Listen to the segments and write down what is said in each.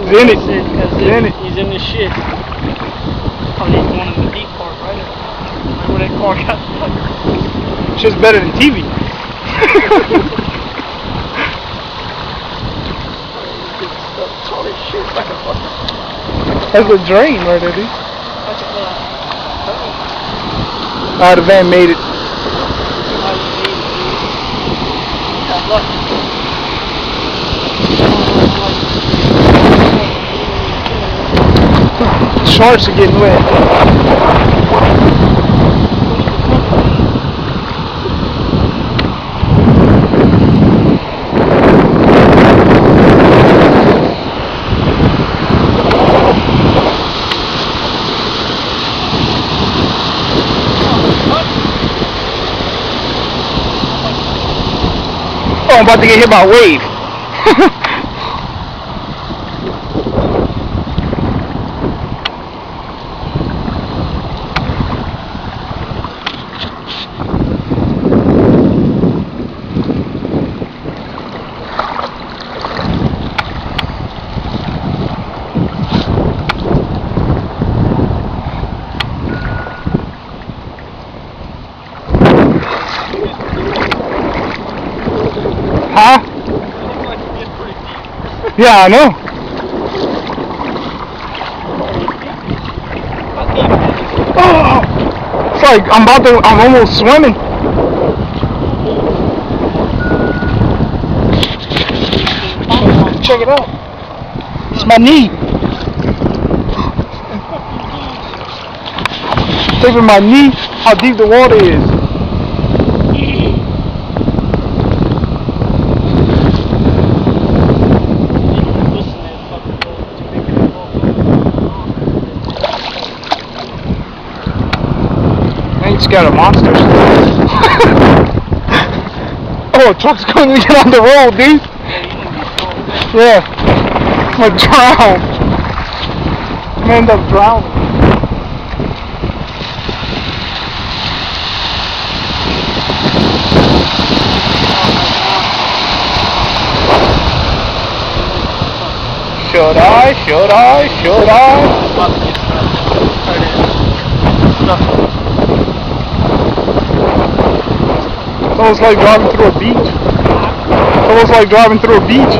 He's in it. He's in it. He's in the shit. Probably one of the deep part, right? Like where that car got stuck. It's just better than TV. That's the drain right there, dude. Ah, the van made it. Shorts are getting wet. Oh, I'm about to get hit by a wave. Huh? Yeah, I know. Oh, it's like I'm almost swimming. Check it out. It's my knee. Saving my knee, how deep the water is. Ain't scared of monsters. Oh, a truck's going to get on the road, dude. Yeah. I'm gonna drown. I'm gonna end up drowning. Should I? It's almost like driving through a beach. It's almost like driving through a beach.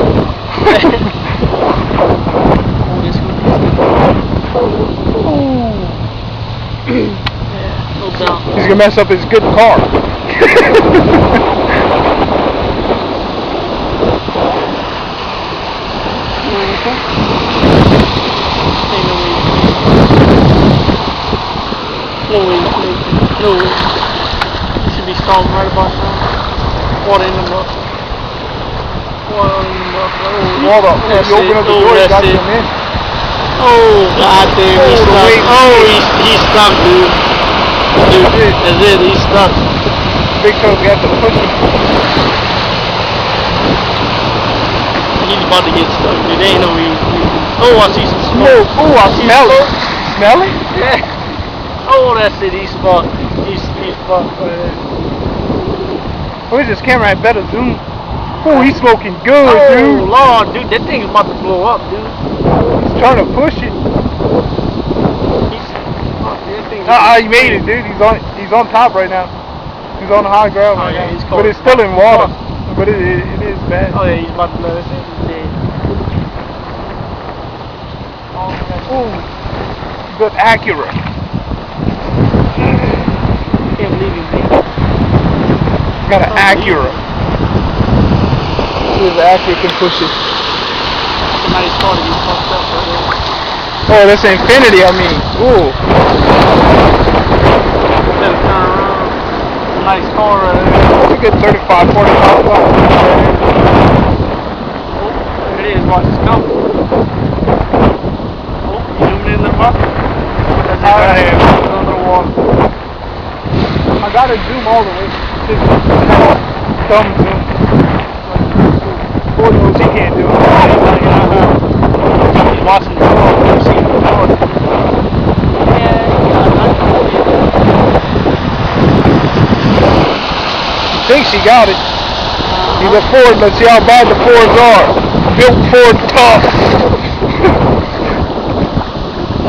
He's gonna mess up his good car. No way. It should be strong right about now. Water in the bucket. Water in the bucket. Oh, water. If you open up the door, you got to come in. Oh, god damn, he's stuck. Oh, he's stuck, dude. Dude, that's it, he's stuck. Big Toe's got to push him. He's about to get stuck, dude. There ain't no reason. Oh, I see some smoke. Oh, I smell it. Smell it? Yeah. Oh, that's it. He's fucked. He's fucked. Where's this camera? I better zoom. Oh, he's smoking good, dude. Oh, Lord, dude. That thing is about to blow up, dude. He's trying to push it. He made it, dude. He's on top right now. He's on the high ground right now. But it's still in water. But it is bad. Oh, yeah, he's about to let us in. He's dead. Oh, good Acura. Can't believe it, man. Got an Acura. See if the Acura can push it. Somebody's car to get fucked up right there. Oh, that's Infinity, I mean. Ooh. Better turn around. It's a nice car right there. It's a good 35, 40 miles an hour. Oh, there it is. Watch this come. Oh, zooming in the bucket. That's it right here. Underwater. I gotta zoom all the way. Thumb zoom. Lord knows he can't do it. He's watching the car. He's seeing the car. Yeah, he thinks he got it. He's a Ford. Let's see how bad the Fords are. Built Ford tough.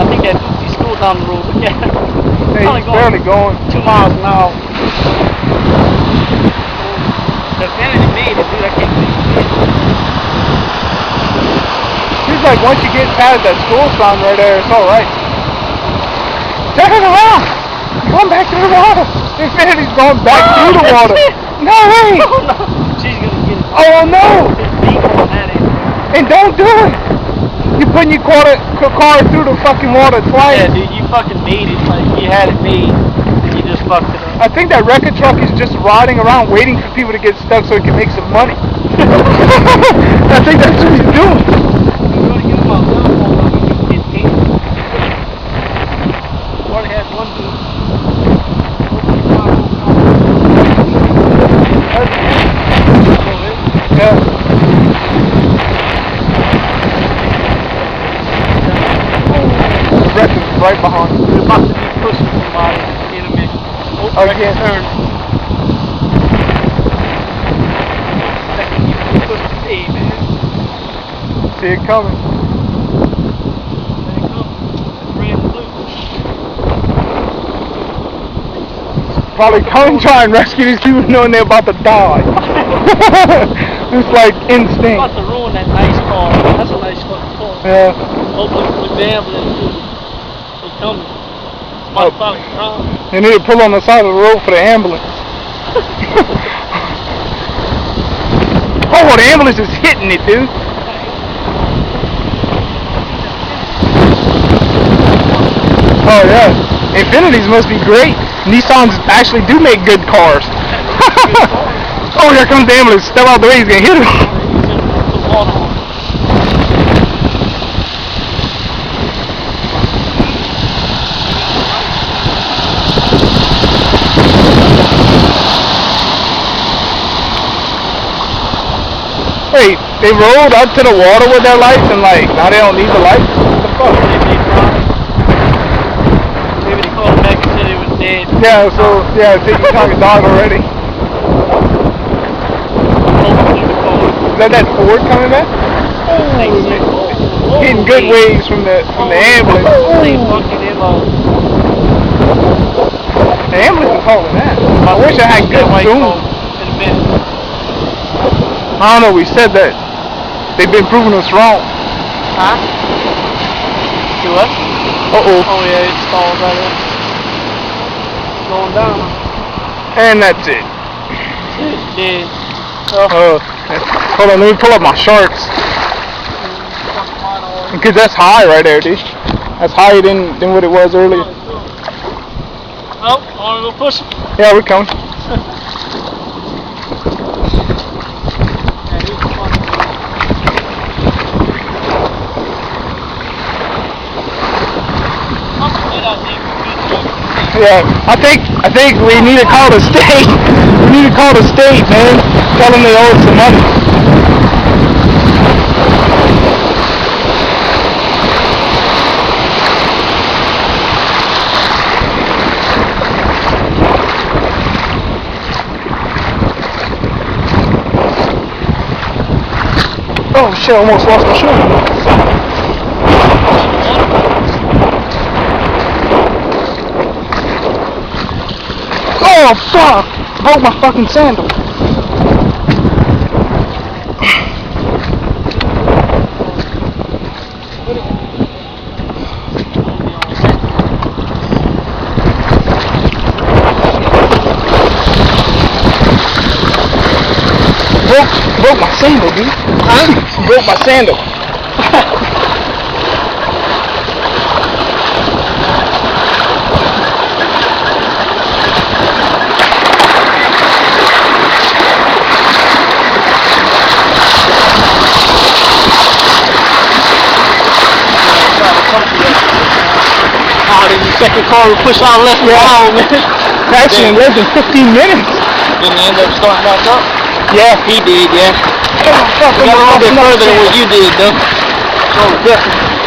I think that Goofy school down the road. Yeah. Hey, he's barely going. 2 miles an hour. The Infinity made it, dude. I can't believe it. Seems like once you get past that school sign right there, it's alright. Turn it around! Going back to the water! Infinity's going back through the water! No way! Oh no! She's gonna get it. Oh no! And don't do it! You're putting your car through the fucking water twice. Yeah, dude, you fucking made it. Like, you had it made, and you just fucked it up. I think that record truck is just riding around waiting for people to get stuck so he can make some money. I think that's what he's doing. You're gonna give him a little more than you can get paid. You already had one dude. Yeah. The record's right behind you. We're about to be pushing somebody in a minute. Oh, Again. turn. Hey, man. See it coming. There it comes. It's red and blue. Probably come and try and rescue these people knowing they're about to die. It's like instinct. It's about to ruin that nice car. That's a nice fucking car. Yeah. Hopefully with gambling too. They coming. It's about to probably drown. They need to pull on the side of the road for the ambulance. Oh, the ambulance is hitting it, dude. Oh yeah. Infinities must be great. Nissans actually do make good cars. Oh, here comes the ambulance. Step out the way, he's gonna hit him. Wait, they rolled up to the water with their lights and like, now they don't need the lights? What the fuck? Maybe they called back and said it was dead. Yeah, so, yeah, TikTok is dog already. Is that Ford coming back? Oh, getting good waves from the ambulance. The ambulance is holding that. I wish I had good zoom. I don't know, we said that. They've been proving us wrong. Huh? Do what? Uh-oh. Oh yeah, it's stalled right there. Going down. And that's it. It's dead. Hold on, let me pull up my shorts. Because that's high right there, dude. That's higher than what it was earlier. Oh, wanna go push it? Yeah, we're coming. Yeah, I think we need to call the state. We need to call the state, man. Tell them they owe us some money. Oh shit, I almost lost my shirt. Oh fuck! Broke my fucking sandal. Broke my sandal, dude. Huh? Broke my sandal. Second car we push out left and right, man. Actually, in less than 15 minutes. Didn't he end up starting back up? Yeah. He did, yeah. Oh, fuck, we got a little bit further than what you did, though. Oh, definitely.